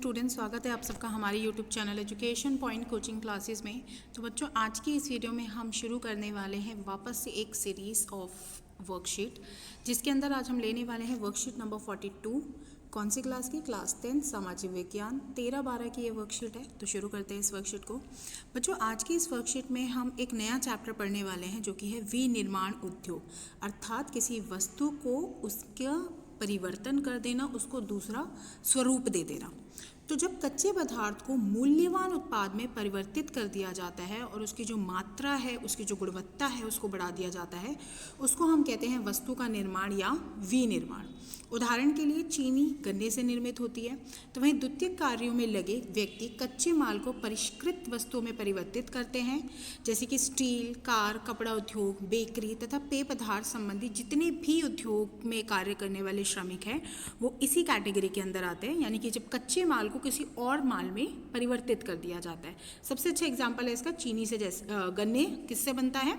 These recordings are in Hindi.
स्टूडेंट, स्वागत है आप सबका हमारे YouTube channel education point coaching classes में। तो बच्चों, आज की इस वीडियो में हम शुरू करने वाले हैं वापस से एक सीरीज़ ऑफ वर्कशीट, जिसके अंदर आज हम लेने वाले हैं वर्कशीट नंबर 42। कौन सी क्लास की? क्लास 10 सामाजिक विज्ञान 13-12 की ये वर्कशीट है। तो शुरू करते हैं इस वर्कशीट को। बच्चों, आज की इस वर्कशीट में हम एक नया चैप्टर पढ़ने वाले हैं जो कि है विनिर्माण उद्योग, अर्थात किसी वस्तु को उसका परिवर्तन कर देना, उसको दूसरा स्वरूप दे देना। तो जब कच्चे पदार्थ को मूल्यवान उत्पाद में परिवर्तित कर दिया जाता है और उसकी जो मात्रा है, उसकी जो गुणवत्ता है, उसको बढ़ा दिया जाता है, उसको हम कहते हैं वस्तु का निर्माण या विनिर्माण। उदाहरण के लिए चीनी गन्ने से निर्मित होती है, तो वहीं द्वितीयक कार्यों में लगे व्यक्ति कच्चे माल को परिष्कृत वस्तुओं में परिवर्तित करते हैं, जैसे कि स्टील, कार, कपड़ा उद्योग, बेकरी तथा पेय पदार्थ संबंधी जितने भी उद्योग में कार्य करने वाले श्रमिक हैं वो इसी कैटेगरी के अंदर आते हैं। यानी कि जब कच्चे माल को किसी और माल में परिवर्तित कर दिया जाता है। सबसे अच्छा एग्जाम्पल है इसका चीनी से, जैसे गन्ने किससे बनता है?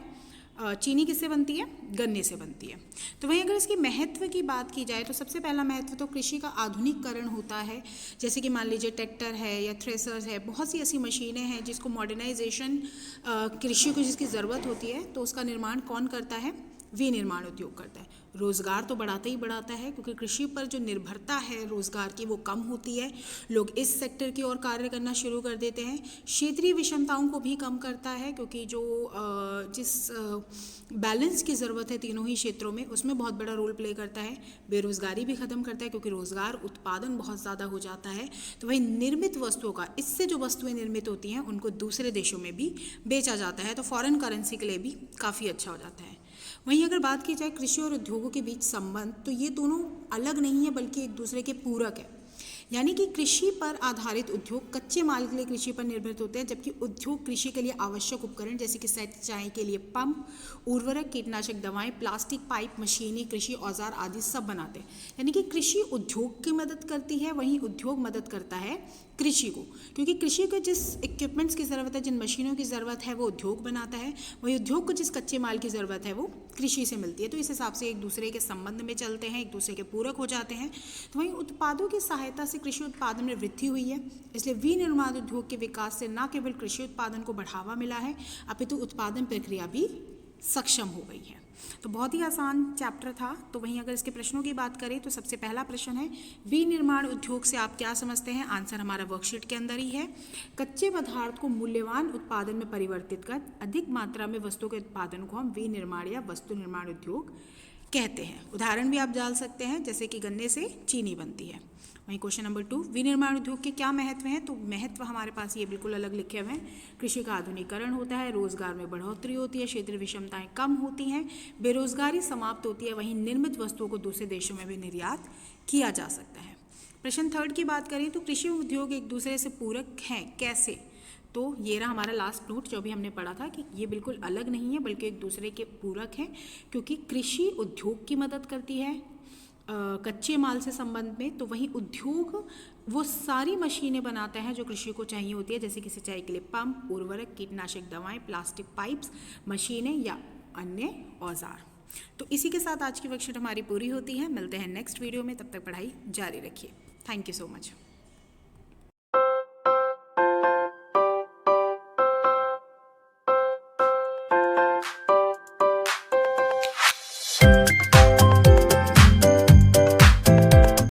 चीनी किससे बनती है? गन्ने से बनती है। तो वहीं अगर इसकी महत्व की बात की जाए तो सबसे पहला महत्व तो कृषि का आधुनिकीकरण होता है। जैसे कि मान लीजिए ट्रैक्टर है या थ्रेसर्स है, बहुत सी ऐसी मशीनें हैं जिसको मॉडर्नाइजेशन, कृषि को जिसकी ज़रूरत होती है, तो उसका निर्माण कौन करता है? विनिर्माण उद्योग करता है। रोज़गार तो बढ़ाता ही बढ़ाता है, क्योंकि कृषि पर जो निर्भरता है रोज़गार की वो कम होती है। लोग इस सेक्टर की ओर कार्य करना शुरू कर देते हैं। क्षेत्रीय विषमताओं को भी कम करता है, क्योंकि जो जिस बैलेंस की ज़रूरत है तीनों ही क्षेत्रों में, उसमें बहुत बड़ा रोल प्ले करता है। बेरोज़गारी भी ख़त्म करता है, क्योंकि रोज़गार उत्पादन बहुत ज़्यादा हो जाता है। तो वही निर्मित वस्तुओं का, इससे जो वस्तुएं निर्मित होती हैं उनको दूसरे देशों में भी बेचा जाता है, तो फॉरेन करेंसी के लिए भी काफ़ी अच्छा हो जाता है। वहीं अगर बात की जाए कृषि और उद्योगों के बीच संबंध, तो ये दोनों अलग नहीं है बल्कि एक दूसरे के पूरक है। यानी कि कृषि पर आधारित उद्योग कच्चे माल के लिए कृषि पर निर्भर होते हैं, जबकि उद्योग कृषि के लिए आवश्यक उपकरण जैसे कि सिंचाई के लिए पंप, उर्वरक, कीटनाशक दवाएं, प्लास्टिक पाइप, मशीनी कृषि औजार आदि सब बनाते हैं। यानी कि कृषि उद्योग की मदद करती है, वहीं उद्योग मदद करता है कृषि को, क्योंकि कृषि को जिस इक्विपमेंट्स की ज़रूरत है, जिन मशीनों की ज़रूरत है, वो उद्योग बनाता है। वही उद्योग को जिस कच्चे माल की ज़रूरत है वो कृषि से मिलती है। तो इस हिसाब से एक दूसरे के संबंध में चलते हैं, एक दूसरे के पूरक हो जाते हैं। तो वहीं उत्पादों की सहायता से कृषि उत्पादन में वृद्धि हुई है। इसलिए विनिर्माण उद्योग के विकास से न केवल कृषि उत्पादन को बढ़ावा मिला है, अपितु उत्पादन प्रक्रिया भी सक्षम हो गई है। तो बहुत ही आसान चैप्टर था। तो वहीं अगर इसके प्रश्नों की बात करें तो सबसे पहला प्रश्न है, विनिर्माण उद्योग से आप क्या समझते हैं? आंसर हमारा वर्कशीट के अंदर ही है। कच्चे पदार्थ को मूल्यवान उत्पादन में परिवर्तित कर अधिक मात्रा में वस्तु के उत्पादन को हम विनिर्माण या वस्तु निर्माण उद्योग कहते हैं। उदाहरण भी आप डाल सकते हैं, जैसे कि गन्ने से चीनी बनती है। वहीं क्वेश्चन नंबर 2, विनिर्माण उद्योग के क्या महत्व हैं? तो महत्व हमारे पास ये बिल्कुल अलग लिखे हुए हैं। कृषि का आधुनिकीकरण होता है, रोजगार में बढ़ोतरी होती है, क्षेत्रीय विषमताएं कम होती हैं, बेरोजगारी समाप्त होती है, वहीं निर्मित वस्तुओं को दूसरे देशों में भी निर्यात किया जा सकता है। प्रश्न 3 की बात करें तो कृषि उद्योग एक दूसरे से पूरक हैं, कैसे? तो ये रहा हमारा लास्ट नोट जो भी हमने पढ़ा था कि ये बिल्कुल अलग नहीं है बल्कि एक दूसरे के पूरक हैं, क्योंकि कृषि उद्योग की मदद करती है कच्चे माल से संबंध में, तो वहीं उद्योग वो सारी मशीनें बनाता है जो कृषि को चाहिए होती है, जैसे कि सिंचाई के लिए पंप, उर्वरक, कीटनाशक दवाएं, प्लास्टिक पाइप्स, मशीनें या अन्य औजार। तो इसी के साथ आज की वर्कशीट हमारी पूरी होती है। मिलते हैं नेक्स्ट वीडियो में, तब तक पढ़ाई जारी रखिए। Thank you so much.